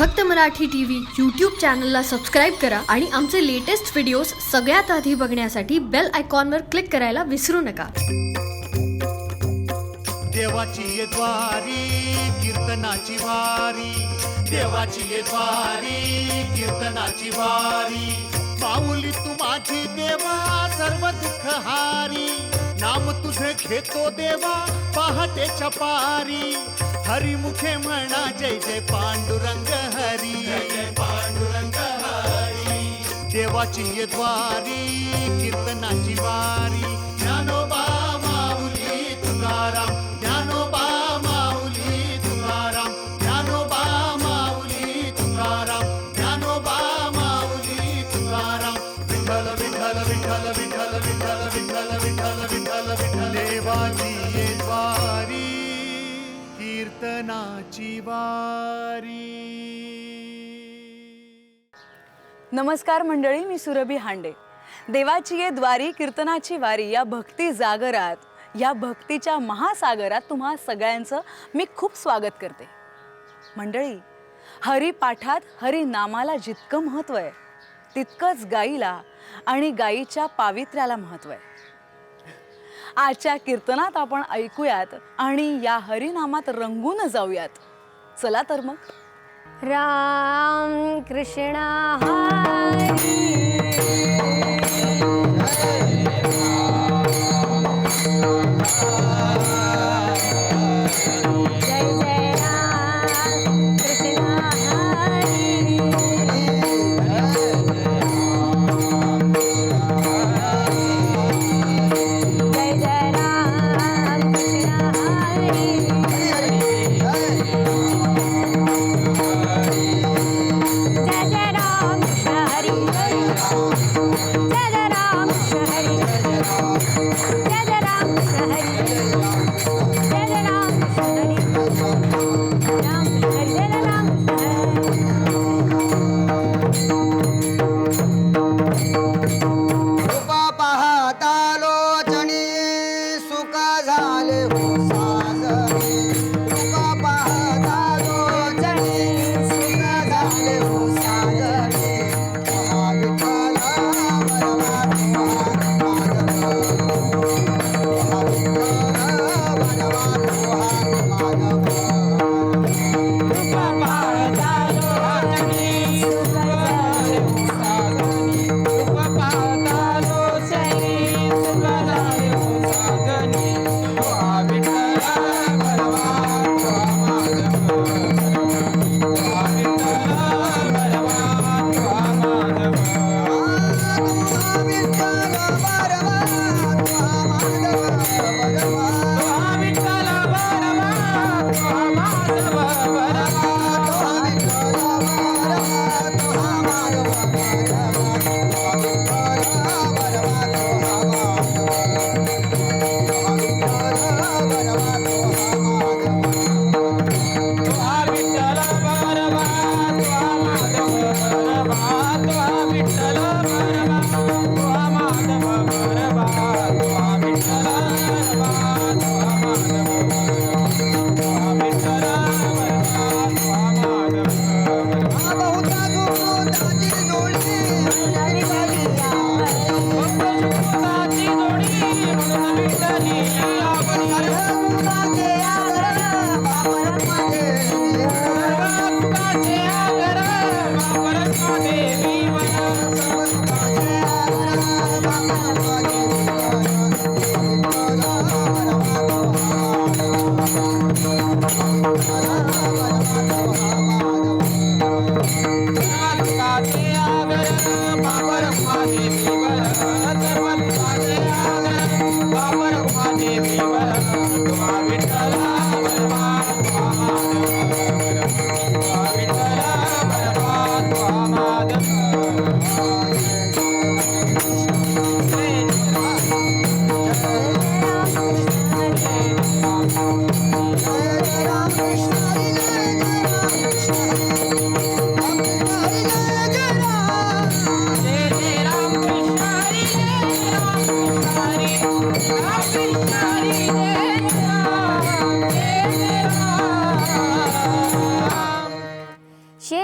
फक्त Marathi TV YouTube चॅनलला subscribe करा आणि आमचे लेटेस्ट व्हिडिओज सगळ्यात आधी बघण्यासाठी बेल आयकॉनवर क्लिक करायला विसरू नका. देवाची ये द्वारी कीर्तनाची वारी, देवाची ये द्वारी कीर्तनाची वारी. माऊली तू माझी देवा सर्व दुःख हारी, नाम तुझे घेतो देवा पहाटेच्या पारी. हरी मुखे म्हणा जय जय पांडुरंग हरी, जय पांडुरंग हरी. देवाची ये द्वारी कीर्तनाची वारी. ज्ञानोबा माऊली तुकाराम, ज्ञानोबा माऊली तुकाराम, ज्ञानोबा माऊली तुकाराम, ज्ञानोबा माऊली तुकाराम. विठ्ठल विठ्ठल विठ्ठल विठ्ठल विठ्ठल विठ्ठल विठ्ठल विठ्ठल विठ्ठल. देवाची ये द्वारी कीर्तनाची वारी. नमस्कार मंडळी, मी सुरभी हांडे. देवाची ये द्वारी कीर्तनाची वारी या भक्ती जागरात, या भक्तीच्या महासागरात तुम्हा सगळ्यांचं मी खूप स्वागत करते. मंडळी, हरिपाठात हरिनामाला जितकं महत्त्व आहे तितकंच गाईला आणि गाईच्या पावित्र्याला महत्त्व आहे. आजच्या कीर्तनात आपण ऐकूयात आणि या हरिनामात रंगून जाऊयात. चला तर मग. राम कृष्ण हरी, जय जय राम कृष्ण हरी, जय जय राम कृष्ण हरी, जय जय राम कृष्ण हरी, जय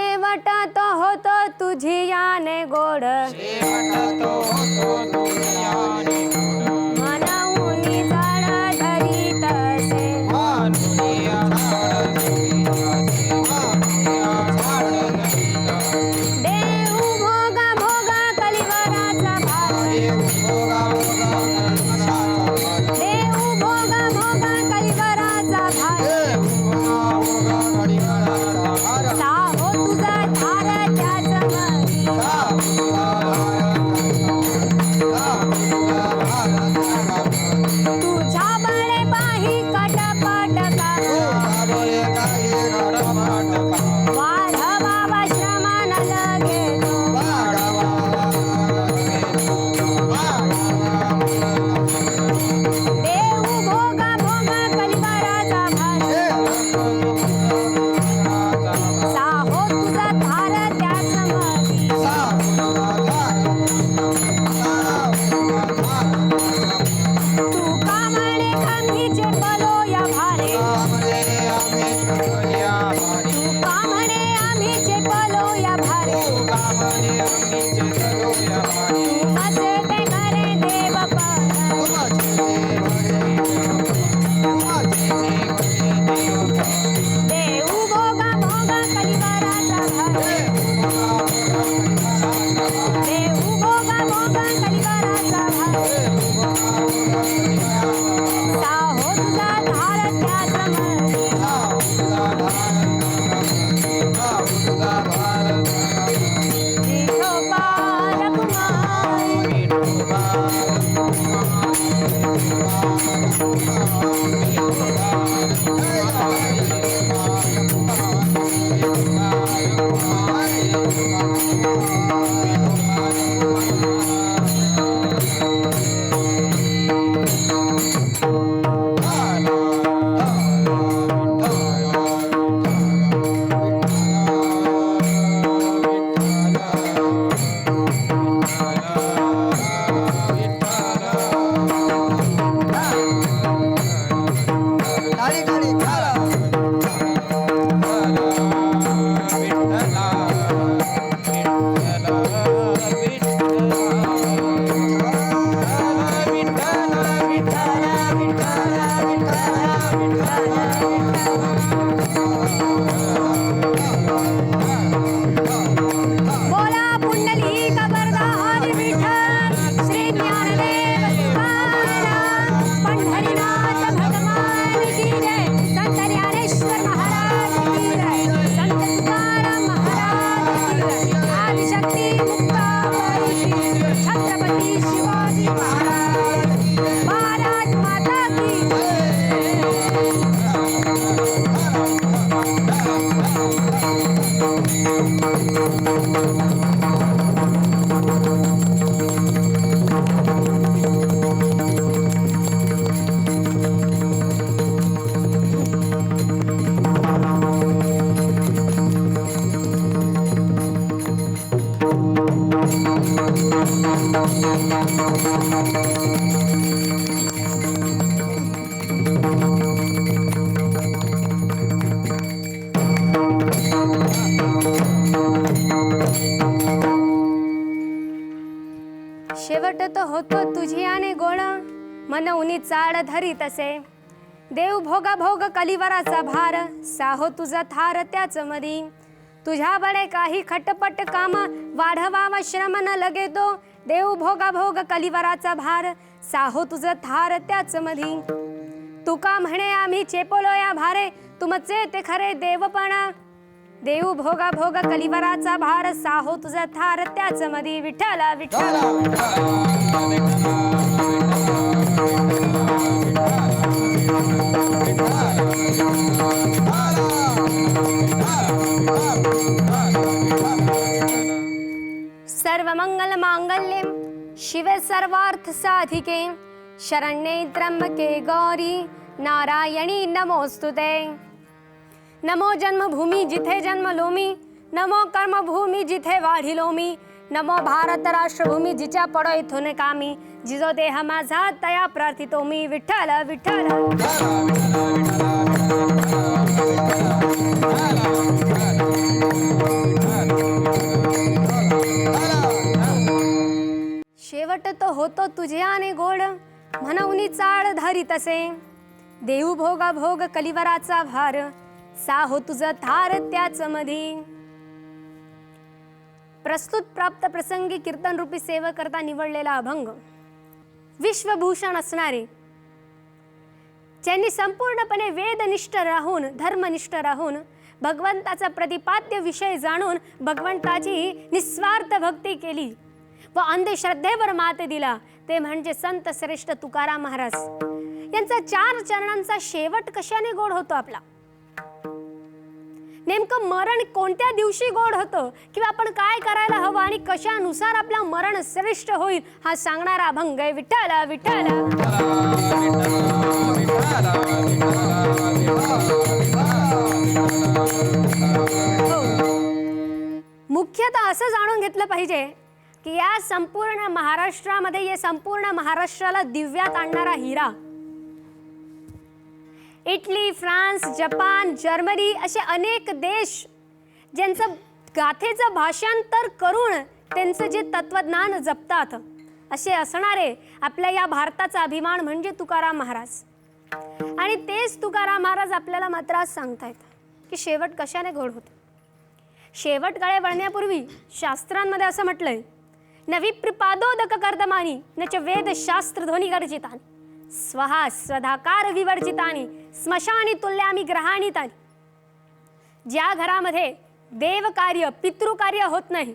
शेवट तो होतो तुझी याने गोड मनऊनी झाड धरीत असे देऊ भोगा भोगा कलिवराचा भार देऊ भोगा भोगा कलिवराचा भार साहो तुझा धार त्याच मधी तुझ्या बळे पाही कटपट वाढवावा श्रमान लगेलो देऊ भोगा भोगा कलिवराचा भार साहो तुझा धार त्याच मधी तू का म्हणे आम्हीचे पलो या भारे तू का म्हणे आम्हीचे पलो या भारे तू मचे ते घरे देव देऊ भोगा भोगा कलिवराचा भार देऊ भोगा भोगा कलिवराचा भार साहो तुझा धार त्याच मधी विठोबा रखुमाई बोला पुंडलिक वरदा हरी विठ्ठल श्री ज्ञानदेव तुकाराम पंढरीनाथ भगवान की जय संत ज्ञानेश्वर महाराज की जय संत तुकाराम महाराज की जय आदिशक्ती मुक्ताबाई की जय छत्रपती शिवाजी महाराज माता की शेवट तो होतो तुझी आने गोळ मन उनी चाड धरी तसे देव भोगा भोग कलिवराचा भार साहो तुझा थार त्याच मधी तुझ्या बडे काही खटपट काम वाढवावा श्रम न लगे तो देव भोगा भोग कलिवराचा भार साहो तुझा थार त्याच मधी तुका म्हणे आम्ही चेपलो या भारे तुमचे ते खरे देवपणा देऊ भोगा भोग कलिवराचा भार साहो तुझा थार त्याच मधी विठ्ठल विठ्ठल सर्व मंगल मांगल्यम शिवे सर्वार्थ साधिके शरण्ये त्र्यंबके गौरी नारायणी नमोस्तुते नमो जन्मभूमी जिथे जन्मलो मी नमो कर्मभूमी जिथे वाढिलो मी नमो भारत राष्ट्रभूमी जिच्या पडो इथून कामी जिजो देह माझा तया प्रार्थितो मी विठ्ठल विठ्ठल वाटत होतो तुझ्याने गोड म्हणून चाळ धरी तसे देऊ भोगा भोग कलिवराचा भार साहो तुझं थार त्याच मधी. प्रस्तुत प्राप्त प्रसंगी कीर्तन रूपी सेवा करता निवडलेला अभंग विश्वभूषण असणारे, ज्यांनी संपूर्णपणे वेदनिष्ठ राहून धर्मनिष्ठ राहून भगवंताचा प्रतिपाद्य विषय जाणून भगवंताची निस्वार्थ भक्ती केली व अंधश्रद्धेवर मात दिला, ते म्हणजे संत श्रेष्ठ तुकाराम महाराज यांचा 4 चरणांचा शेवट कशाने गोड होतो आपला. नेमकं मरण कोणत्या दिवशी गोड होतं किंवा आपण काय करायला हवं आणि कशानुसार आपलं मरण श्रेष्ठ होईल हा सांगणारा अभंग आहे विठ्ठला विठ्ठला. मुख्यतः असं जाणून घेतलं पाहिजे की या संपूर्ण महाराष्ट्रामध्ये या संपूर्ण महाराष्ट्राला दिव्यात आणणारा हिरा इटली, फ्रान्स, जपान, जर्मनी असे अनेक देश ज्यांचं गाथेचं भाषांतर करून त्यांचं जे तत्वज्ञान जपतात असे असणारे आपल्या या भारताचा अभिमान म्हणजे तुकाराम महाराज. आणि तेच तुकाराम महाराज आपल्याला मात्र आज सांगतायत की शेवट कशाने गोड होतो. शेवट काळे वळण्यापूर्वी शास्त्रांमध्ये असं म्हटलंय, नवी प्रिपादोदक कर्दमानी नच वेद शास्त्र ध्वनी गर्जितानी स्वहा स्वधाकार विवर्जितानी स्मशानी तुल्यामी ग्रहाणी तानी. ज्या घरामध्ये देवकार्य पितृकार्य होत नाही,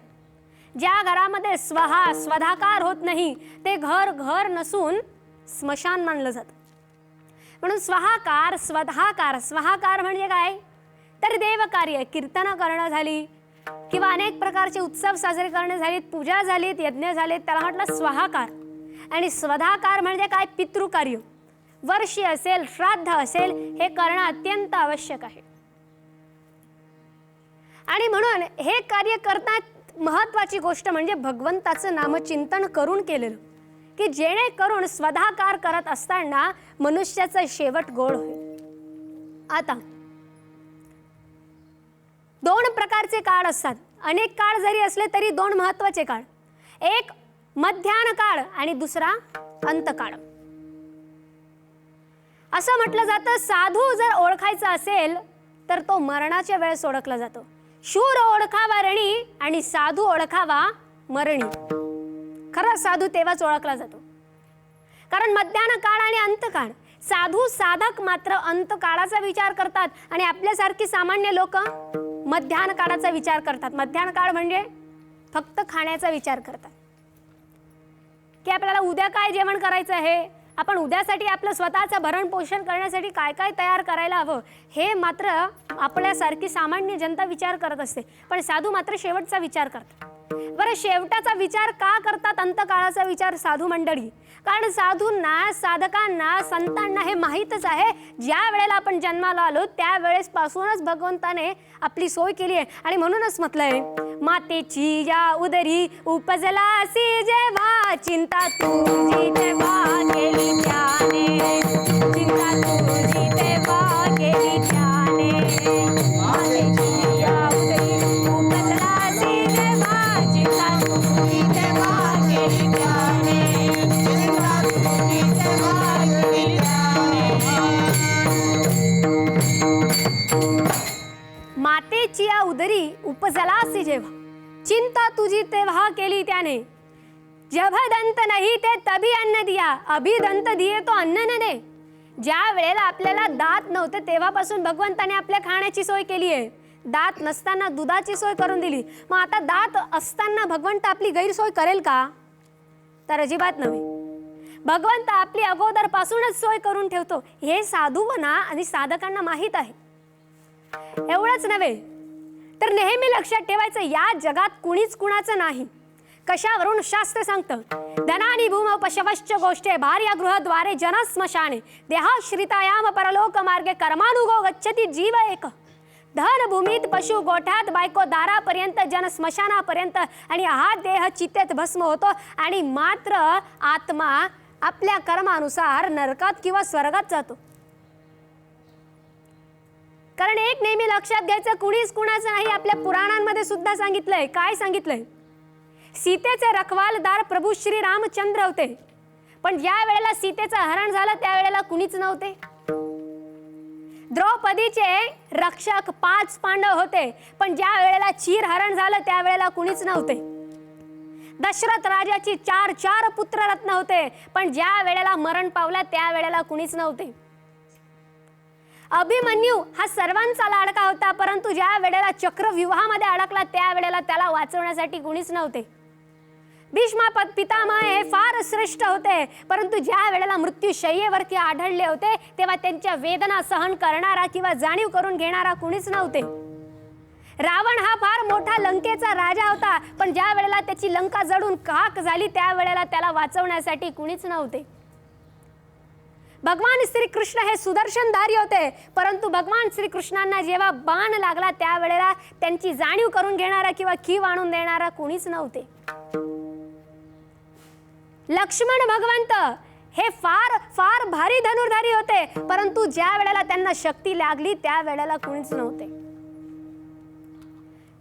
ज्या घरामध्ये स्वहा स्वधाकार होत नाही, ते घर घर नसून स्मशान मानलं जातं. म्हणून स्वहाकार स्वधाकार, स्वहाकार म्हणजे काय तर देवकार्य, कीर्तन करणं झाली किंवा अनेक प्रकारचे उत्सव साजरे करणे झालेत, पूजा झालीत, यज्ञ झालेत, त्याला म्हटलं स्वहाकार. आणि स्वधाकार म्हणजे काय पितृकार्य, वर्षी असेल श्राद्ध असेल हे करणं अत्यंत आवश्यक आहे. आणि म्हणून हे कार्य करतात महत्वाची गोष्ट म्हणजे भगवंताचं नामचिंतन करून केलेलं, की जेणेकरून स्वधाकार करत असताना मनुष्याचा शेवट गोड होईल. आता 2 प्रकारचे काळ असतात. अनेक काळ जरी असले तरी 2 महत्वाचे काळ, एक मध्यान्ह काळ आणि दुसरा अंतकाळ. असं म्हटलं जातं साधू जर ओळखायचा असेल तर तो मरणाच्या वेळेस ओळखला जातो. शूर ओळखावा रणी आणि साधू ओळखावा मरणी. खरा साधू तेव्हाच ओळखला जातो. कारण मध्यान्ह काळ आणि अंतकाळ, साधू साधक मात्र अंतकाळाचा विचार करतात आणि आपल्यासारखी सामान्य लोक मध्यान्ह काळाचा विचार करतात. मध्यान्ह काळ म्हणजे फक्त खाण्याचा विचार करतात, की आपल्याला उद्या काय जेवण करायचं आहे, आपण उद्यासाठी आपलं स्वतःचं भरण पोषण करण्यासाठी काय काय तयार करायला हवं हे मात्र आपल्यासारखी सामान्य जनता विचार करत असते. पण साधू मात्र शेवटचा विचार करतात. बरं, शेवटाचा विचार का करतात अंतकाळाचा विचार साधू मंडळी? कारण साधूंना, साधकांना, संतांना हे माहीतच आहे ज्या वेळेला आपण जन्माला आलो त्यावेळेस पासूनच भगवंताने आपली सोय केली आहे. आणि म्हणूनच म्हटलंय, मातेची या उदरी उपजलासी जेव्हा चिंता तुझी तेव्हा केली त्याने, चिंता तुझी तेव्हा केली त्याने. मातेची या उदरी उपजलासी जेव्हा चिंता तुझी तेव्हा केली त्याने, चिंता तुझी तेव्हा केली त्याने. मातेची या उदरी उपजलासी जेव्हा चिंता तुझी तेव्हा केली त्याने. जब दंत नाही ते तभी अन्न दिया, अभी दंत दिये तो अन्न न दे. ज्या वेळेला आपल्याला दात नव्हते तेव्हापासून भगवंताने आपल्या खाण्याची सोय केली आहे. दात नसताना दुधाची सोय करून दिली. मग आता दात असताना भगवंत आपली गैरसोय करेल का? तर अजिबात नव्हे. भगवंत आपली अगोदरपासूनच सोय करून ठेवतो हे साधूंना आणि साधकांना माहीत आहे. एवढंच नव्हे तर नेहमी लक्षात ठेवायचं, या जगात कुणीच कुणाचं नाही. कशावरून शास्त्र सांगतं, धनानी भूम पशवश्च गोष्टे भार्या गृहद्वारे जन स्मशाने देहाश्रितायाम परलोक मार्गे कर्मानुगो गच्छति जीव एक. धन भूमीत पशु गोठ्यात बायको दारापर्यंत जन स्मशानापर्यंत आणि हा देह चितेत भस्म होतो आणि मात्र आत्मा आपल्या कर्मानुसार नरकात किंवा स्वर्गात जातो. कारण एक नेहमी लक्षात घ्यायचं, कुणीच कुणाचं नाही. आपल्या पुराणांमध्ये सुद्धा सांगितलंय. काय सांगितलंय? सीतेचे रखवालदार प्रभू श्री रामचंद्र होते, पण ज्या वेळेला सीतेचं हरण झालं त्यावेळेला कुणीच नव्हते. द्रौपदीचे रक्षक 5 पांडव होते, पण ज्या वेळेला चीरहरण झालं त्यावेळेला कुणीच नव्हते. दशरथ राजाची 4 पुत्ररत्न होते, पण ज्या वेळेला मरण पावला त्यावेळेला कुणीच नव्हते. अभिमन्यू हा सर्वांचा लाडका होता, परंतु ज्या वेळेला चक्रव्यूहामध्ये अडकला त्यावेळेला त्याला वाचवण्यासाठी कुणीच नव्हते. भीष्म पितामह हे फार श्रेष्ठ होते, परंतु ज्या वेळेला मृत्यू शय्येवरती आढळले होते तेव्हा त्यांच्या वेदना सहन करणारा किंवा जाणीव करून घेणारा कुणीच नव्हते. रावण हा फार मोठा लंकेचा राजा होता, पण ज्या वेळेला त्याची लंका जळून खाक झाली त्यावेळेला त्याला वाचवण्यासाठी कुणीच नव्हते. भगवान श्रीकृष्ण हे सुदर्शनधारी होते, परंतु भगवान श्रीकृष्णांना जेव्हा बाण लागला त्यावेळेला त्यांची जाणीव करून घेणारा किंवा कीव आणून देणारा कुणीच नव्हते. लक्ष्मण भगवंत हे फार फार भारी धनुर्धारी होते, परंतु ज्या वेळेला त्यांना शक्ती लागली त्यावेळेला कुणीच नव्हते.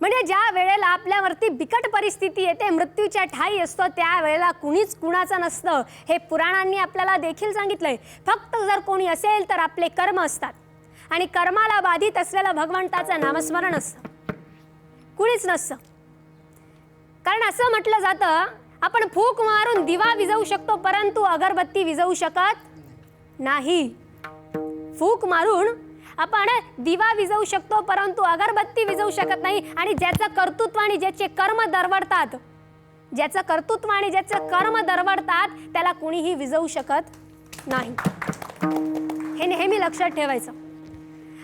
म्हणजे ज्या वेळेला आपल्यावरती बिकट परिस्थिती येते, मृत्यूच्या ठाई असतो, त्यावेळेला कुणीच कुणाचं नसतं. हे पुराणांनी आपल्याला देखील सांगितलंय. फक्त जर कोणी असेल तर आपले कर्म असतात, आणि कर्माला बाधित असलेलं भगवंताचं नामस्मरण असतं, कुणीच नसतं. कारण असं म्हटलं जातं, आपण फूक मारून दिवा विझवू शकतो, परंतु अगरबत्ती विझवू शकत नाही. फूक मारून आपण दिवा विझवू शकतो, परंतु अगरबत्ती विझवू शकत नाही. आणि ज्याचं कर्तृत्व आणि ज्याचे कर्म दरवडतात, ज्याचं कर्तृत्व आणि ज्याचं कर्म दरवडतात त्याला कुणीही विझवू शकत नाही. हे नेहमी लक्षात ठेवायचं.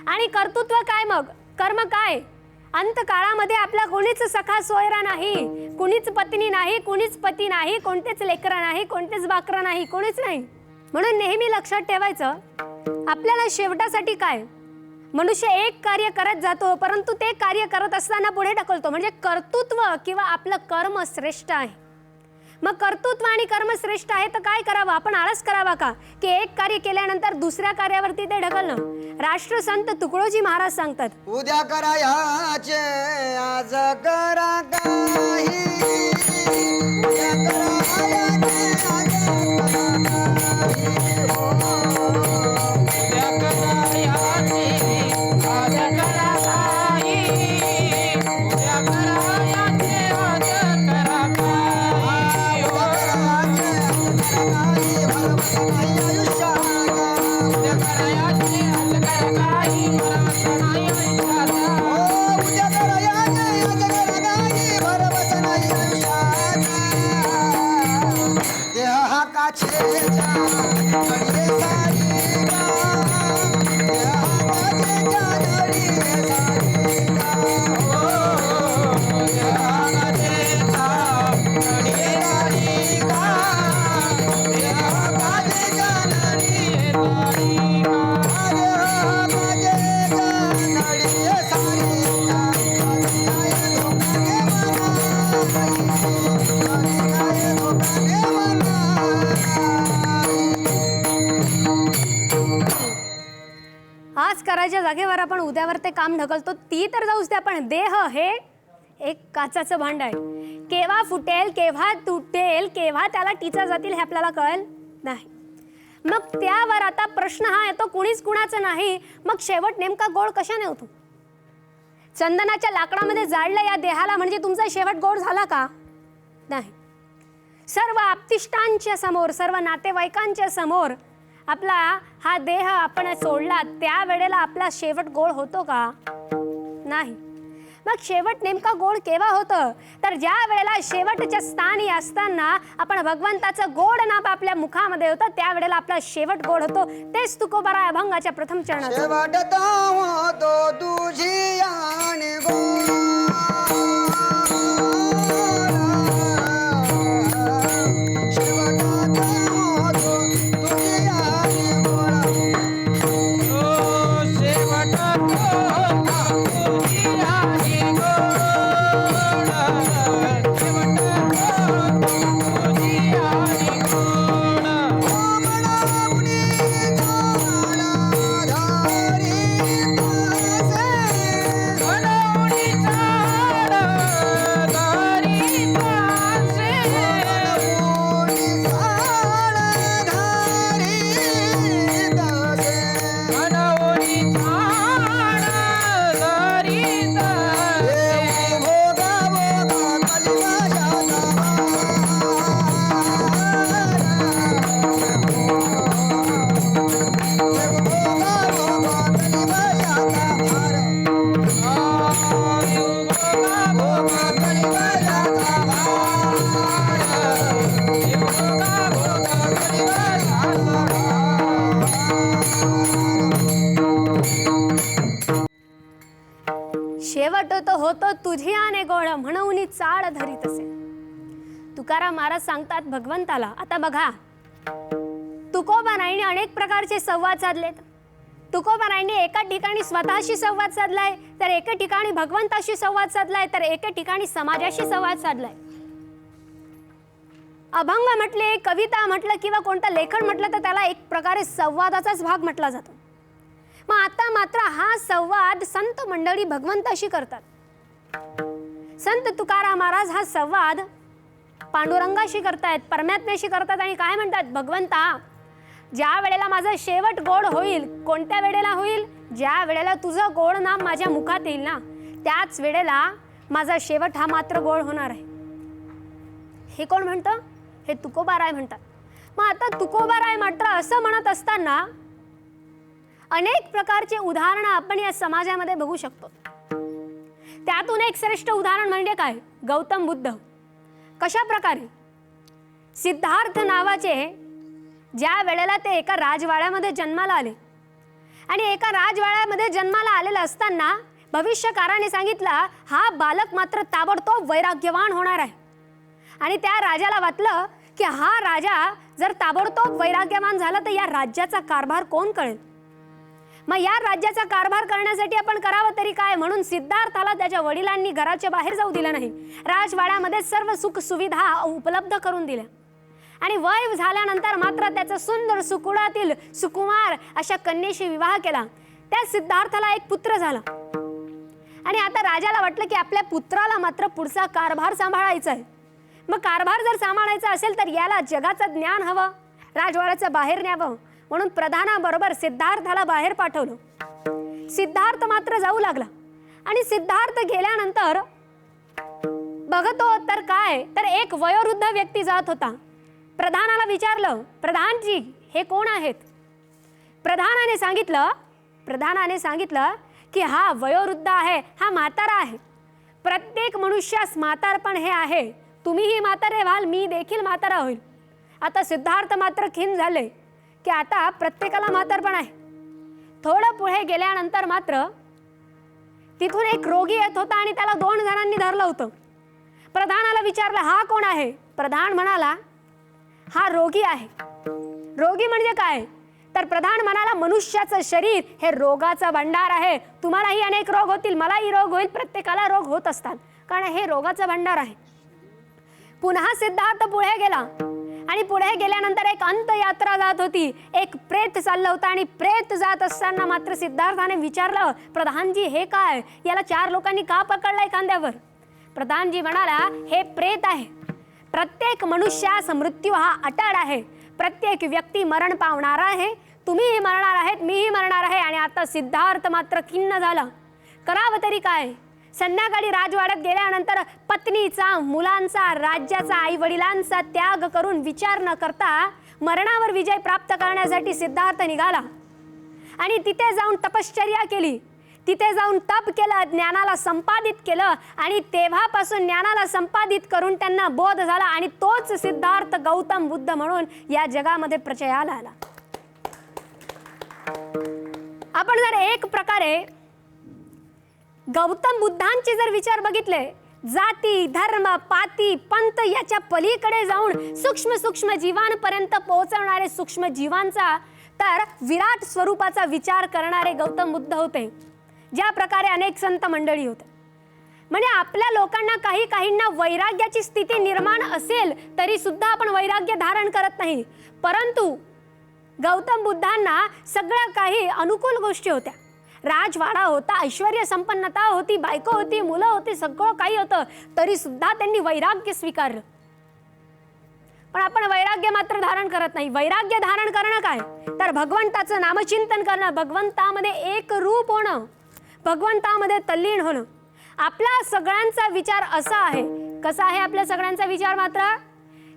आणि कर्तृत्व काय, मग कर्म काय? अंतकाळामध्ये आपला कोणीच सखा सोयरा नाही, कुणीच पत्नी नाही, कुणीच पती नाही, कोणतेच लेकरं नाही, कोणतेच बाकरं नाही, कोणीच नाही. म्हणून नेहमी लक्षात ठेवायचं, आपल्याला शेवटासाठी काय, मनुष्य एक कार्य करत जातो, परंतु ते कार्य करत असताना पुढे ढकलतो. म्हणजे कर्तृत्व किंवा आपलं कर्म श्रेष्ठ आहे. मग कर्तृत्व आणि कर्म श्रेष्ठ आहे तर काय करावं? आपण आळस करावा का, की एक कार्य केल्यानंतर दुसऱ्या कार्यावरती ते ढकलणं? राष्ट्रसंत तुकडोजी महाराज सांगतात, उद्या करायाचे आज करा काही, उद्या करायाचे आज करा काही, उद्या करायाचे आज करा काही, उद्या करायाचे आज करा काही, उद्या करायाचे आज करा काही, भरवसा नाही आयुष्यात. उद्या करायाचे आज करा काही, भरवसा नाही आयुष्यात. देह हाकाचे घडीये सारी गा, देह हाकाचे घडीये सारी गा, हो देह हाकाचे घडीये सारी गा, देह हाकाचे घडीये सारी गा, देह हाकाचे घडीये सारी गा. काय धोका गे मना, काय धोका गे मना. आज करायच्या जागेवर आपण उद्यावर ते काम ढकलतो. ती तर जाऊच द्या, पण देह हे एक काचाचं भांड आहे. केव्हा फुटेल, केव्हा तुटेल, केव्हा त्याला टिचा जातील हे आपल्याला कळेल नाही. मग त्यावर आता प्रश्न हा येतो, कुणीच कुणाचं नाही, मग शेवट नेमका गोड कशाने होतो? चंदनाच्या लाकडामध्ये जाळलं या देहाला म्हणजे तुमचा शेवट गोड झाला का? नाही. सर्व आप्तिष्टांच्या समोर, सर्व नातेवाईकांच्या समोर आपला हा देह आपण सोडला, त्या वेळेला आपला शेवट गोड होतो का? नाही. मग शेवट नेमका गोड केव्हा होतं? तर ज्या वेळेला शेवटच्या स्थानी असताना आपण भगवंताचं गोड नाम आपल्या मुखामध्ये होतं, त्यावेळेला आपला शेवट गोड होतो. तेच तुकोबाराय अभंगाच्या प्रथम चरणात. शेवटता होतो तुझी आणि भोग कलिवराचा भार देवभोगा भोग कलिवराचा शेवट तो होतो तुझी आने गोळ म्हणून चाळ धरीत असे. तुकाराम महाराज सांगतात भगवंताला, आता बघा तुकोबारायांनी अनेक प्रकारचे संवाद साधलेत. तुकोबारायांनी एका ठिकाणी स्वतःशी संवाद साधलाय, तर एका ठिकाणी भगवंताशी संवाद साधलाय, तर एका ठिकाणी समाजाशी संवाद साधलाय. अभंग म्हटले, कविता म्हटलं किंवा कोणतं लेखन म्हटलं तर त्याला एक प्रकारे संवादाचाच भाग म्हटला जातो. मग आता मात्र हा संवाद संत मंडळी भगवंताशी करतात. संत तुकाराम महाराज हा संवाद पांडुरंगाशी करतायत, परमात्म्याशी करतात आणि काय म्हणतात, भगवंता ज्या वेळेला माझं शेवट गोड होईल, कोणत्या वेळेला होईल, ज्या वेळेला तुझं गोड नाम माझ्या मुखात येईल ना, त्याच वेळेला माझा शेवट हा मात्र गोड होणार आहे. हे कोण म्हणतं? हे तुकोबाराय म्हणतात. मग आता तुकोबाराय मात्र असं म्हणत असताना अनेक प्रकारचे उदाहरणं आपण या समाजामध्ये बघू शकतो. त्यातून एक श्रेष्ठ उदाहरण म्हणजे काय, गौतम बुद्ध. कशा प्रकारे सिद्धार्थ नावाचे ज्या वेळेला ते एका राजवाड्यामध्ये जन्माला आले आणि एका राजवाड्यामध्ये जन्माला आलेला असताना भविष्यकाराने सांगितलं हा बालक मात्र ताबडतोब वैराग्यवान होणार आहे. आणि त्या राजाला वाटलं की हा राजा जर ताबडतोब वैराग्यवान झाला तर या राज्याचा कारभार कोण करेल. मग या राज्याचा कारभार करण्यासाठी आपण करावं तरी काय, म्हणून सिद्धार्थाला त्याच्या वडिलांनी घराच्या बाहेर जाऊ दिलं नाही. राजवाड्यामध्ये सर्व सुख सुविधा उपलब्ध करून दिल्या आणि वय झाल्यानंतर मात्र त्याचा सुंदर सुकुळातील सुकुमार अशा कन्येशी विवाह केला. त्या सिद्धार्थाला एक पुत्र झाला आणि आता राजाला वाटलं की आपल्या पुत्राला मात्र पुढचा कारभार सांभाळायचा आहे. मग कारभार जर सांभाळायचा असेल तर याला जगाचं ज्ञान हवं, राजवाड्याचं बाहेर न्यावं, म्हणून प्रधानाबरोबर सिद्धार्थाला बाहेर पाठवलं. सिद्धार्थ मात्र जाऊ लागला आणि सिद्धार्थ गेल्यानंतर बघतो तर काय, तर एक वयोवृद्ध व्यक्ती जात होता. प्रधानाला विचारलं, प्रधानजी हे कोण आहेत. प्रधानाने सांगितलं की हा वयोवृद्ध आहे, हा म्हातारा आहे. प्रत्येक मनुष्यास म्हातारपण हे आहे, तुम्हीही म्हातारे व्हाल, मी देखील म्हातारा होईल. आता सिद्धार्थ मात्र खिन्न झाले की आता प्रत्येकाला म्हातारपण आहे. थोडं पुढे गेल्यानंतर मात्र तिथून एक रोगी येत होता आणि त्याला 2 जणांनी धरलं होतं. प्रधानाला विचारलं हा कोण आहे. प्रधान म्हणाला हा रोगी आहे. रोगी म्हणजे काय, तर प्रधान म्हणाला मनुष्याचं शरीर हे रोगाचा भंडार आहे. तुम्हालाही अनेक रोग होतील, मलाही रोग होईल, प्रत्येकाला रोग होत असतात, कारण हे रोगाचा भंडार आहे. पुन्हा सिद्धार्थ पुढे गेला आणि पुढे गेल्यानंतर एक अंतयात्रा जात होती. एक प्रेत चाललं होतं आणि प्रेत जात असताना मात्र सिद्धार्थाने विचारलं, प्रधानजी हे काय, याला 4 लोकांनी का पकडलंय खांद्यावर. प्रधानजी म्हणाला हे प्रेत आहे. प्रत्येक मनुष्यास मृत्यू हा अटळ आहे. प्रत्येक व्यक्ती मरण पावणार आहे. तुम्हीही मरणार आहेत, मीही मरणार आहे. आणि आता सिद्धार्थ मात्र खिन्न झाला. करावं तरी काय. संध्याकाळी राजवाड्यात गेल्यानंतर पत्नीचा, मुलांचा, राज्याचा, आई वडिलांचा त्याग करून विचार न करता मरणावर विजय प्राप्त करण्यासाठी सिद्धार्थ निघाला आणि तिथे जाऊन तपश्चर्या केली. तिथे जाऊन तप केलं, ज्ञानाला संपादित केलं आणि तेव्हापासून ज्ञानाला संपादित करून त्यांना बोध झाला आणि तोच सिद्धार्थ गौतम बुद्ध म्हणून या जगामध्ये प्रचयाला आला. आपण जर एक प्रकारे गौतम बुद्धांचे जर विचार बघितले, जाती, धर्म, पाती, पंथ याच्या पलीकडे जाऊन सूक्ष्म सूक्ष्म जीवांपर्यंत पोहोचवणारे सूक्ष्म जीवांचा तर विराट स्वरूपाचा विचार करणारे गौतम बुद्ध होते. ज्या प्रकारे अनेक संत मंडळी होते. म्हणजे आपल्या लोकांना काहींना वैराग्याची स्थिती निर्माण असेल तरी सुद्धा आपण वैराग्य धारण करत नाही, परंतु गौतम बुद्धांना सगळं काही अनुकूल गोष्टी होत्या. राजवाडा होता, ऐश्वर्य संपन्नता होती, बायको होती, मुलं होती, सगळं काही होतं, तरी सुद्धा त्यांनी वैराग्य स्वीकारलं. पण आपण वैराग्य मात्र धारण करत नाही. वैराग्य धारण करणं काय, तर भगवंताचं नामचिंतन करणं, भगवंतामध्ये एक रूप होणं, भगवंतामध्ये तल्लीन होणं. आपला सगळ्यांचा विचार असा आहे. कसा आहे आपल्या सगळ्यांचा विचार मात्र,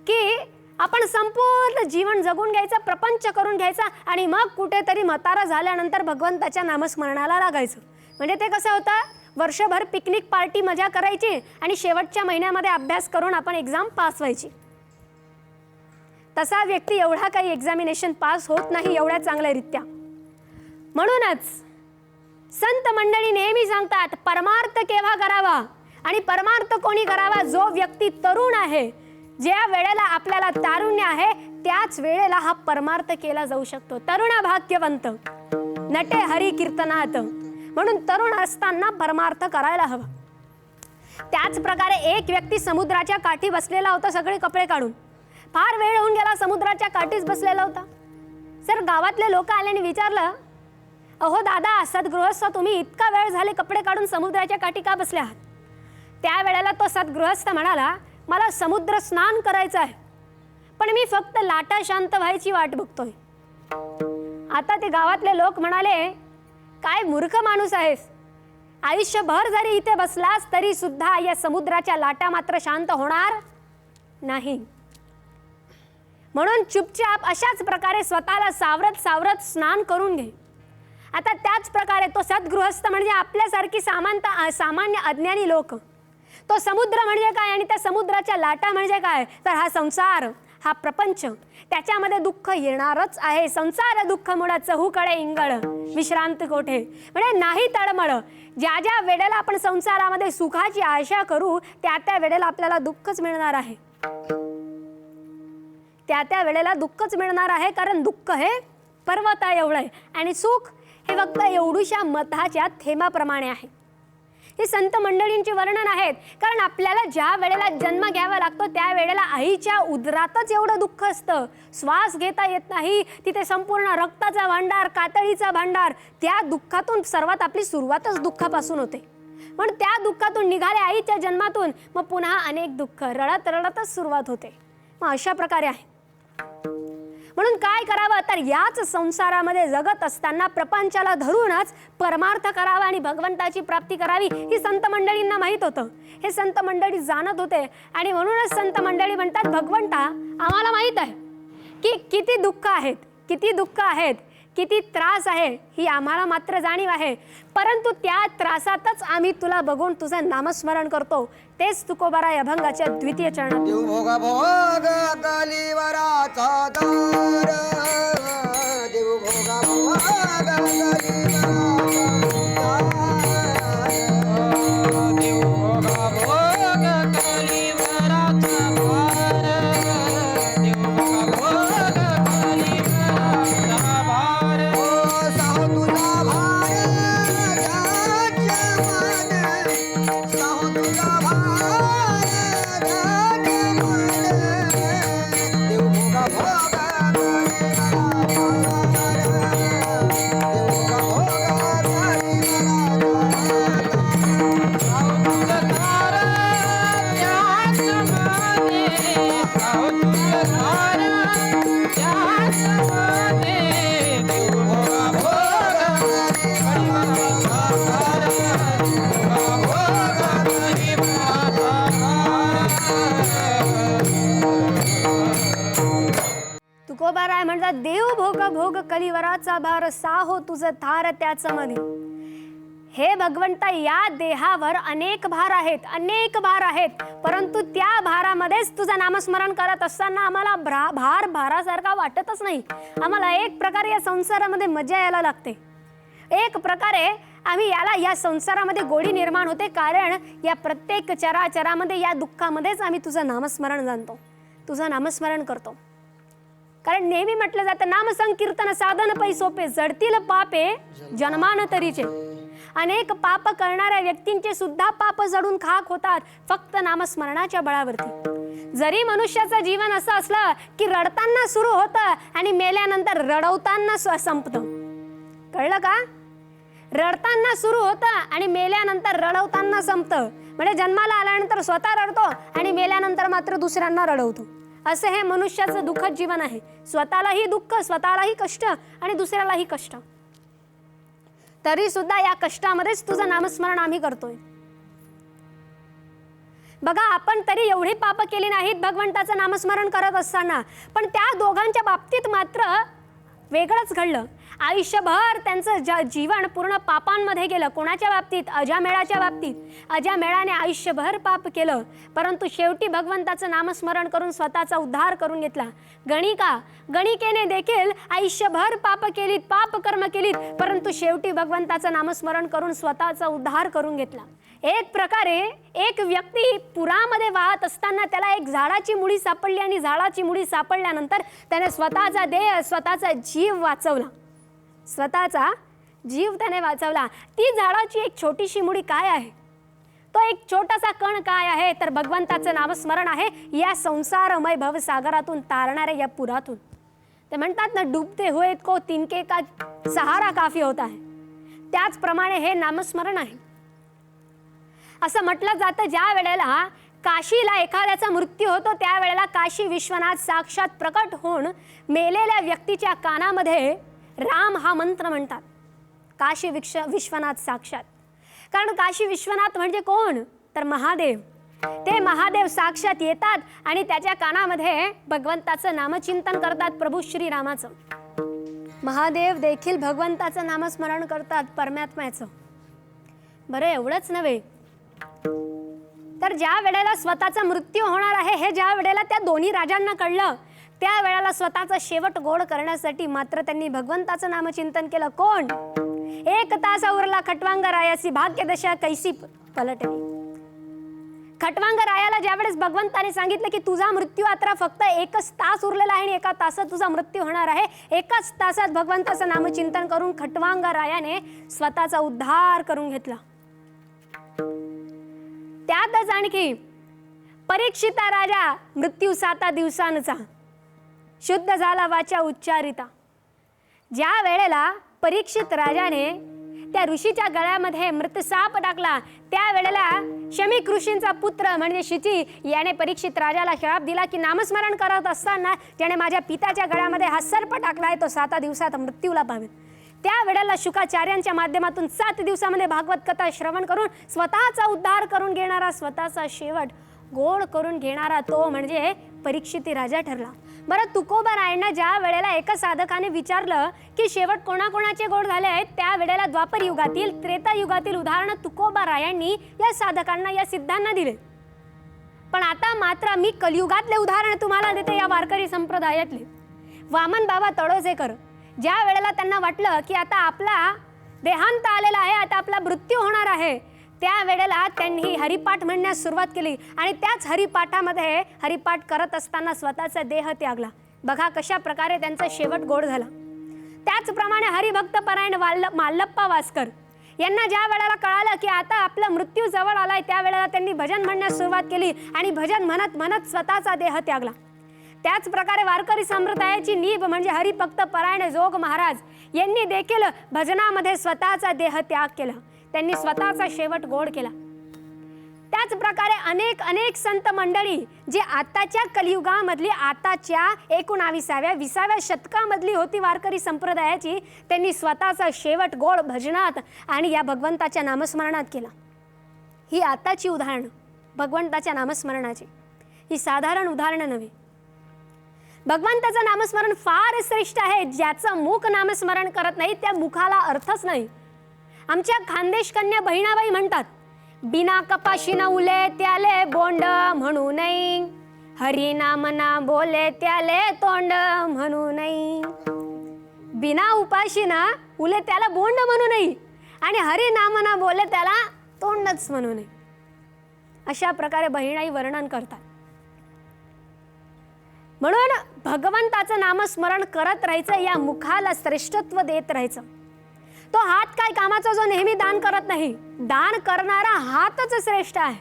की आपण संपूर्ण जीवन जगून घ्यायचं, प्रपंच करून घ्यायचा आणि मग कुठेतरी म्हातारा झाल्यानंतर भगवंताच्या नामस्मरणाला लागायचं. म्हणजे ते कसं होतं, वर्षभर पिकनिक पार्टी मजा करायची आणि शेवटच्या महिन्यामध्ये अभ्यास करून आपण एक्झाम पास व्हायची. तसा व्यक्ती एवढा काही एक्झामिनेशन पास होत नाही एवढ्या चांगल्यारित्या. म्हणूनच संत मंडळी नेहमी सांगतात परमार्थ केव्हा करावा, आणि परमार्थ कोणी करावा? जो व्यक्ती तरुण आहे, ज्या वेळेला आपल्याला तारुण्य आहे त्याच वेळेला हा परमार्थ केला जाऊ शकतो. तरुण भाग्यवंत नटे हरी कीर्तनात. म्हणून तरुण असताना परमार्थ करायला हवा. त्याच प्रकारे एक व्यक्ती समुद्राच्या काठी बसलेला होता, सगळे कपडे काढून. फार वेळ होऊन गेला, समुद्राच्या काठीच बसलेला होता. सर गावातले लोक आले आणि विचारलं, अहो दादा सद्गृहस्थ, तुम्ही इतका वेळ झाले कपडे काढून समुद्राच्या काठी का बसले आहात? त्यावेळेला तो सद्गृहस्थ म्हणाला, मला समुद्र स्नान करायचं आहे, पण मी फक्त लाटा शांत व्हायची वाट बघतोय. आता ते गावातले लोक म्हणाले, काय मूर्ख माणूस आहेस, आयुष्यभर जरी इथे बसलास तरी सुद्धा या समुद्राच्या लाटा मात्र शांत होणार नाही. म्हणून चुपचाप अशाच प्रकारे स्वतःला सावरत सावरत स्नान करून घे. आता त्याच प्रकारे तो सद्गृहस्थ म्हणजे आपल्यासारखी सामान्य अज्ञानी लोक, तो समुद्र म्हणजे काय आणि त्या समुद्राच्या लाटा म्हणजे काय? तर हा संसार, हा प्रपंच, त्याच्यामध्ये दुःख येणारच आहे. संसार दुःख मुळ चहूकडे इंगळ विश्रांत कोठे, म्हणजे नाही तळमळ. ज्या ज्या वेळेला आपण संसारामध्ये सुखाची आशा करू त्या त्या वेळेला आपल्याला दुःखच मिळणार आहे. त्या त्या वेळेला दुःखच मिळणार आहे, कारण दुःख हे पर्वता एवढं आहे आणि सुख हे फक्त एवढूशा मधाच्या थेंबाप्रमाणे आहे. हे संत मंडळींचे वर्णन आहेत. कारण आपल्याला ज्या वेळेला जन्म घ्यावा लागतो त्या वेळेला आईच्या उदरातच एवढं दुःख असतं, श्वास घेता येत नाही, तिथे संपूर्ण रक्ताचा भांडार, कातळीचा भांडार. त्या दुःखातून सर्वात आपली सुरुवातच दुःखापासून होते. पण त्या दुःखातून निघाले आईच्या जन्मातून, मग पुन्हा अनेक दुःख, रडत रडतच सुरुवात होते. मग अशा प्रकारे आहे. म्हणून काय करावं? तर याच संसारामध्ये जगत असताना प्रपंचाला धरूनच परमार्थ करावा आणि भगवंताची प्राप्ती करावी ही संत मंडळींना माहीत होतं. हे संत मंडळी जाणत होते आणि म्हणूनच संत मंडळी म्हणतात, भगवंता आम्हाला माहीत आहे की किती दुःख आहेत, किती दुःख आहेत, किती त्रास आहे, ही आम्हाला मात्र जाणीव आहे. परंतु त्या त्रासातच आम्ही तुला बघून तुझं नामस्मरण करतो. तेच तुकोबाराय अभंगाच्या द्वितीय चरणात. देव भोग भोग कलिवराचा दार, देव भोग भोग कलिवराचा दार, देव भोग भोग कलिवराचा भार, देव भोग भोग कलिवराचा भार. ओ साहो तुझा भार राजमन, साहो तुझा भार तुकोबाराय म्हणतात, देव भोग भोग कलिवराचा भार, साहो तुझं थार त्याच मध्ये. हे भगवंता, या देहावर अनेक भार आहेत, अनेक भार आहेत, परंतु त्या भारामध्येच तुझं नामस्मरण करत असताना आम्हाला भार भारासारखा वाटतच नाही. आम्हाला एक प्रकारे या संसारामध्ये मजा यायला लागते. एक प्रकारे आम्ही या संसारामध्ये गोडी निर्माण होते, कारण या प्रत्येक चराचरामध्ये, या दुःखामध्येच आम्ही तुझं नामस्मरण जाणतो, तुझं नामस्मरण करतो. कारण नेहमी म्हटलं जातं, नाम संकीर्तन साधन पै सोपे, जडतील पापे जन्मानंतरीचे. अनेक पाप करणाऱ्या व्यक्तींचे सुद्धा पाप जडून खाक होतात फक्त नामस्मरणाच्या बळावरती. जरी मनुष्याचं जीवन असं असलं की रडताना सुरू होतं आणि मेल्यानंतर रडवताना संपतं. कळलं का? रडताना सुरू होतं आणि मेल्यानंतर रडवताना संपतं. म्हणजे जन्माला आल्यानंतर स्वतः रडतो आणि मेल्यानंतर मात्र दुसऱ्यांना रडवतो. असे हे मनुष्याचं दुःखद जीवन आहे. स्वतःलाही दुःख, स्वतःलाही कष्ट आणि दुसऱ्यालाही कष्ट. तरी सुद्धा या कष्टामध्येच तुझं नामस्मरण आम्ही करतोय. बघा, आपण तरी एवढी पाप केली नाहीत भगवंताचं नामस्मरण करत असताना, पण त्या दोघांच्या बाबतीत मात्र वेगळंच घडलं. आयुष्यभर त्यांचं जीवन पूर्ण पापांमध्ये गेलं. कोणाच्या बाबतीत? अजामेळाच्या बाबतीत. अजामेळाने आयुष्यभर पाप केलं, परंतु शेवटी भगवंताचं नामस्मरण करून स्वतःचा उद्धार करून घेतला. गणिकेने देखील आयुष्यभर पाप केलीत, पाप कर्म केलीत, परंतु शेवटी भगवंताचं नामस्मरण करून स्वतःचा उद्धार करून घेतला. एक प्रकारे एक व्यक्ती पुरामध्ये वाहत असताना त्याला एक झाडाची मुळी सापडली आणि झाडाची मुळी सापडल्यानंतर त्याने स्वतःचा देह, स्वतःचा जीव वाचवला. स्वतःचा जीव त्याने वाचवला. ती झाडाची एक छोटीशी मुळी काय आहे? तो एक छोटासा कण काय आहे? तर भगवंताचं नामस्मरण आहे. या संसारमय भवसागरातून तारणाऱ्या या पुरातून ते म्हणतात ना, डूबते हुए को तिनके का सहारा काफी होता है. त्याचप्रमाणे हे नामस्मरण आहे. असं म्हटलं जातं, ज्या वेळेला काशीला एखाद्याचा मृत्यू होतो त्यावेळेला काशी विश्वनाथ साक्षात प्रकट होऊन मेलेल्या व्यक्तीच्या कानामध्ये राम हा मंत्र म्हणतात. काशी विश्वनाथ साक्षात. कारण काशी विश्वनाथ म्हणजे कोण? तर महादेव. ते महादेव साक्षात येतात आणि त्याच्या कानामध्ये भगवंताचं नामचिंतन करतात, प्रभू श्रीरामाचं. महादेव देखील भगवंताचं नामस्मरण करतात, परमात्म्याचं. बरं, एवढंच नव्हे तर ज्या वेळेला स्वतःचा मृत्यू होणार आहे हे ज्या वेळेला त्या दोन्ही राजांना कळलं, त्या वेळेला स्वतःचा शेवट गोड करण्यासाठी मात्र त्यांनी भगवंताचं नामचिंतन केलं. कोण? एक तास उरला खटवांग रायासी भाग्यदशा कैसी पलटली. खटवांग रायाला ज्यावेळेस भगवंताने सांगितलं की तुझा मृत्यू आता फक्त 1 तास उरलेला आहे आणि 1 तासात तुझा मृत्यू होणार आहे, 1 तासात भगवंताचं नामचिंतन करून खटवांग रायाने स्वतःचा उद्धार करून घेतला. त्यातच आणखी परीक्षिता राजा मृत्यू 7 दिवसांचा शुद्ध झाला वाचा उच्चारिता. ज्या वेळेला परीक्षित राजाने त्या ऋषीच्या गळ्यामध्ये मृत साप टाकला, त्यावेळेला शमीक ऋषींचा पुत्र म्हणजे शिची याने परीक्षित राजाला श्राप दिला की नामस्मरण करत असताना ज्याने माझ्या पित्याच्या गळ्यामध्ये हा सर्प टाकलाय तो 7 दिवसात मृत्यूला पावेल. त्यावेळेला शुकाचार्यांच्या माध्यमातून 7 दिवसामध्ये भागवत कथा श्रवण करून स्वतःचा उद्धार करून घेणारा, स्वतःचा शेवट गोड करून घेणारा तो म्हणजे परीक्षिती राजा ठरला. बरं, तुकोबारायांना ज्या वेळेला एका साधकाने विचारलं की शेवट कोणाकोणाचे गोड झाले आहेत, त्या वेळेला द्वापर युगातील, त्रेता युगातील उदाहरणं तुकोबारायांनी या साधकांना, या सिद्धांना दिले. पण आता मात्र मी कलियुगातले उदाहरण तुम्हाला देते, या वारकरी संप्रदायातले. वामन बाबा तळोजेकर ज्या वेळेला त्यांना वाटलं की आता आपला देहांत आलेला आहे, आता आपला मृत्यू होणार आहे, त्या वेळेला त्यांनी हरिपाठ म्हणण्यास सुरुवात केली आणि त्याच हरिपाठामध्ये हरिपाठ करत असताना स्वतःचा देह त्यागला. बघा कशा प्रकारे त्यांचा शेवट गोड झाला. त्याचप्रमाणे हरिभक्त परायण माल्लप्पा वास्कर यांना ज्या वेळेला कळालं की आता आपला मृत्यू जवळ आलाय, त्या वेळेला त्यांनी भजन म्हणण्यास सुरुवात केली आणि भजन म्हणत म्हणत स्वतःचा देह त्यागला. त्याच प्रकारे वारकरी संप्रदायाची नीब म्हणजे हरिभक्त परायण जोग महाराज यांनी देखील भजनामध्ये स्वतःचा देह त्याग केला. त्यांनी स्वतःचा शेवट गोड केला. त्याच प्रकारे अनेक संत मंडळी जे आताच्या कलियुगामधली, आताच्या 19व्या शतकामधली होती वारकरी संप्रदायाची, त्यांनी स्वतःचा शेवट गोड भजनात आणि या भगवंताच्या नामस्मरणात केला. ही आताची उदाहरणं भगवंताच्या नामस्मरणाची, ही साधारण उदाहरणं नव्हे. भगवंताचं नामस्मरण फार श्रेष्ठ आहे. ज्याचं मुख नामस्मरण करत नाही त्या मुखाला अर्थच नाही. आमच्या खानदेश कन्या बहिणाबाई म्हणतात, बिना कपाशीना उले त्याले बोंड म्हणू नये, हरी नाम ना बोले त्याले तोंड म्हणू नये. बिना उपाशीना उले त्याला बोंड म्हणू नये आणि हरी नाम ना बोले त्याला तोंडच म्हणू नये. अशा प्रकारे बहिणाई वर्णन करतात. म्हणून भगवंताचं नामस्मरण करत राहायचं, या मुखाला श्रेष्ठत्व देत राहायचं. तो हात काय कामाचा जो नेहमी दान करत नाही, दान करणारा हातच श्रेष्ठ आहे.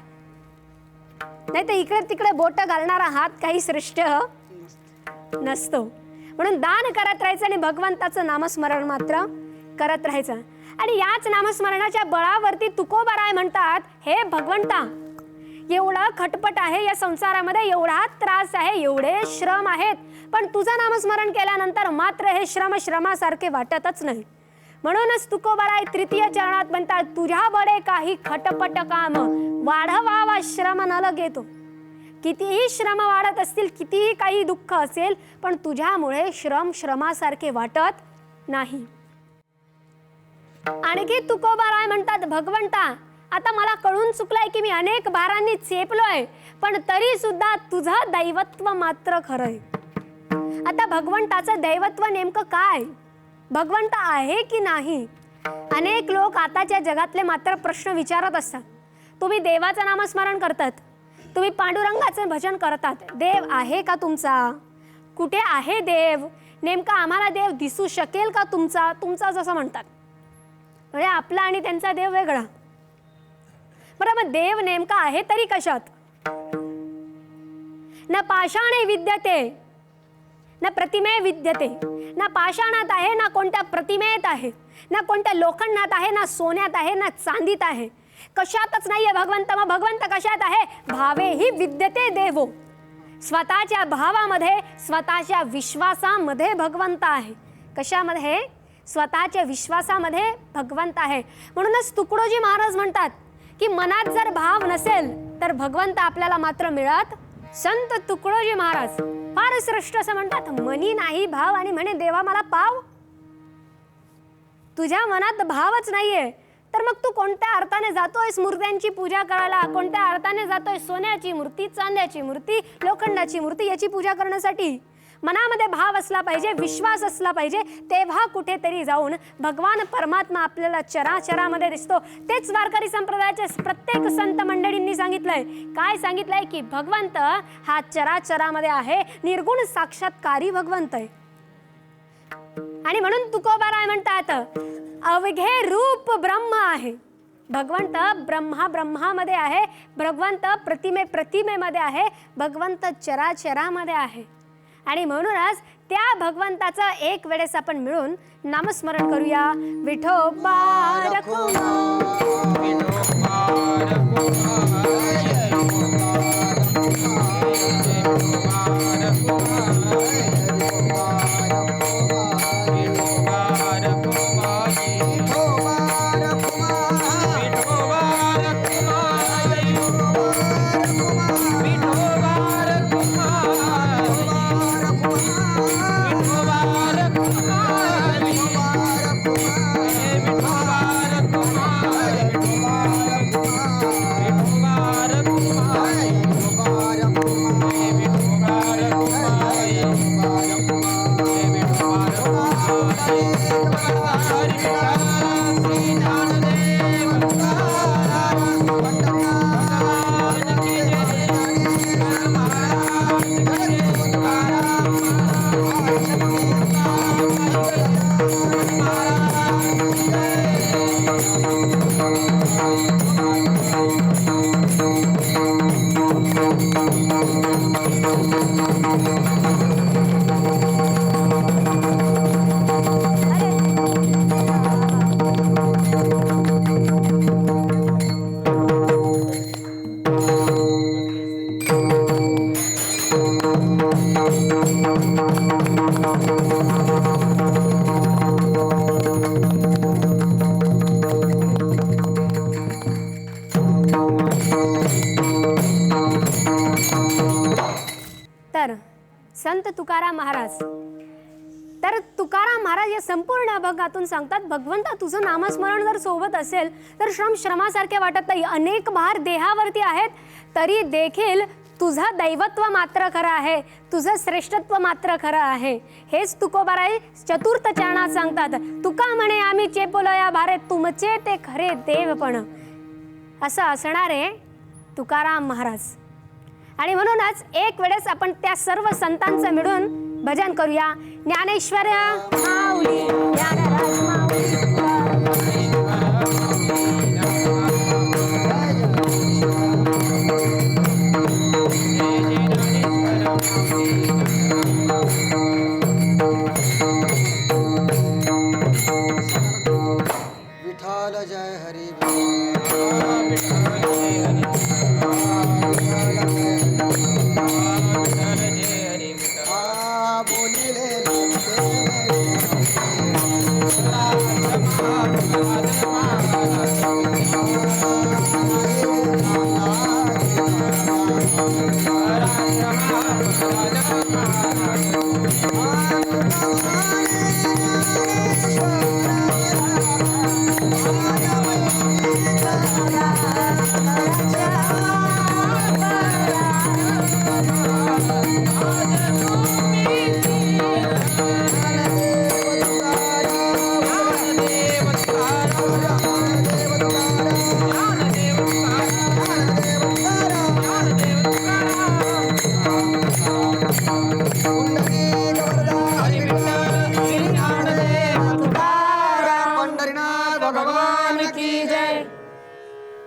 नाही तर इकडे तिकडे बोट घालणारा हात काही श्रेष्ठ नसतो. म्हणून दान करत राहायचं आणि भगवंताचं नामस्मरण मात्र करत राहायचं. आणि याच नामस्मरणाच्या बळावरती तुकोबाराय म्हणतात, हे भगवंता, एवढा खटपट आहे या संसारामध्ये, एवढा त्रास आहे, एवढे श्रम आहेत, पण तुझं नामस्मरण केल्यानंतर मात्र हे श्रम श्रमासारखे वाटतच नाही. म्हणूनच तुकोबाराय 3य चरणात म्हणतात, तुझ्या बडे काही खटपट काम वाढवावा श्रम न लगेतो. कितीही श्रम वाढत असतील, कितीही काही दुःख असेल, पण तुझ्यामुळे श्रमासारखे वाटत नाही. आणखी तुकोबाराय म्हणतात, भगवंता आता मला कळून चुकलंय की मी अनेक बारांनी चेपलोय, पण तरी सुद्धा तुझं दैवत्व मात्र खरंय. आता भगवंताचं दैवत्व नेमकं काय, भगवंत आहे की नाही? अनेक लोक आताच्या जगातले मात्र प्रश्न विचारत असतात. तुम्ही देवाचं नामस्मरण करतात, तुम्ही पांडुरंगाचं भजन करतात, देव आहे का तुमचा? कुठे आहे देव? नेमका आम्हाला देव दिसू शकेल का तुमचा जसं म्हणतात. म्हणजे आपला आणि त्यांचा देव वेगळा. बरं, मग देव नेमका आहे तरी कशात? न पाषाणे विद्यते न प्रतिमे विद्यते. ना पाषाणात आहे, ना कोणत्या प्रतिमेत आहे, ना कोणत्या लोखंडात आहे, ना सोन्यात आहे, ना चांदीत आहे. कशातच नाहीये भगवंत. मग भगवंत कशात आहे? भावे ही विद्यते देवो. स्वतःच्या भावामध्ये, स्वतःच्या विश्वासामध्ये भगवंत आहे. कशामध्ये? स्वतःच्या विश्वासामध्ये भगवंत आहे. म्हणूनच तुकडोजी महाराज म्हणतात की मनात जर भाव नसेल तर भगवंत आपल्याला मात्र मिळत. संत तुकडोजी महाराज फार श्रेष्ठ असं म्हणतात, मनी नाही भाव आणि म्हणे देवा मला पाव. तुझ्या मनात भावच नाहीये तर मग तू कोणत्या अर्थाने जातोयस मूर्त्यांची पूजा करायला? कोणत्या अर्थाने जातोय सोन्याची मूर्ती, चांद्याची मूर्ती, लोखंडाची मूर्ती याची पूजा करण्यासाठी? मनामध्ये भाव असला पाहिजे, विश्वास असला पाहिजे, तेव्हा कुठेतरी जाऊन भगवान परमात्मा आपल्याला चराचरामध्ये दिसतो. तेच वारकरी संप्रदायाच्या प्रत्येक संत मंडळींनी सांगितलंय. काय सांगितलंय? की भगवंत हा चराचरामध्ये आहे, निर्गुण साक्षात्कारी भगवंत आहे. आणि म्हणून तुकोबाराय म्हणतात, अवघे रूप ब्रह्म आहे. भगवंत ब्रह्मामध्ये आहे, भगवंत प्रतिमेमध्ये आहे, भगवंत चराचरामध्ये आहे. आणि म्हणूनच त्या भगवंताचं एक वेळेस आपण मिळून नामस्मरण करूया. विठोबा रखुमा, तर संत तुकाराम महाराज, तर तुकाराम महाराज या संपूर्ण अभंगातून सांगतात, भगवंता तुझं नामस्मरण जर सोबत असेल तर श्रमासारखे वाटत नाही. अनेक भार देहावरती आहेत तरी देखील तुझं दैवत्व मात्र खरं आहे, तुझं श्रेष्ठत्व मात्र खरं आहे. हेच तुकोबाराय चतुर्थ चरणात सांगतात. तुका म्हणे आम्ही चेपोलया भारे, तुमचे ते खरे देवपण. असं असणारे तुकाराम महाराज. आणि म्हणूनच एक वेळेस आपण त्या सर्व संतांचं मिळून भजन करूया. ज्ञानेश्वर माऊली, ज्ञानराज माऊली. विठ्ठल जय हरी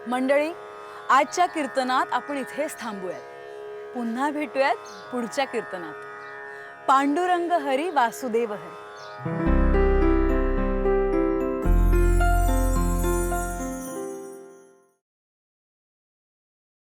मंडळी, आजच्या कीर्तनात आपण इथेच थांबूयात. पुन्हा भेटूयात पुढच्या कीर्तनात. पांडुरंग हरी वासुदेव हरी.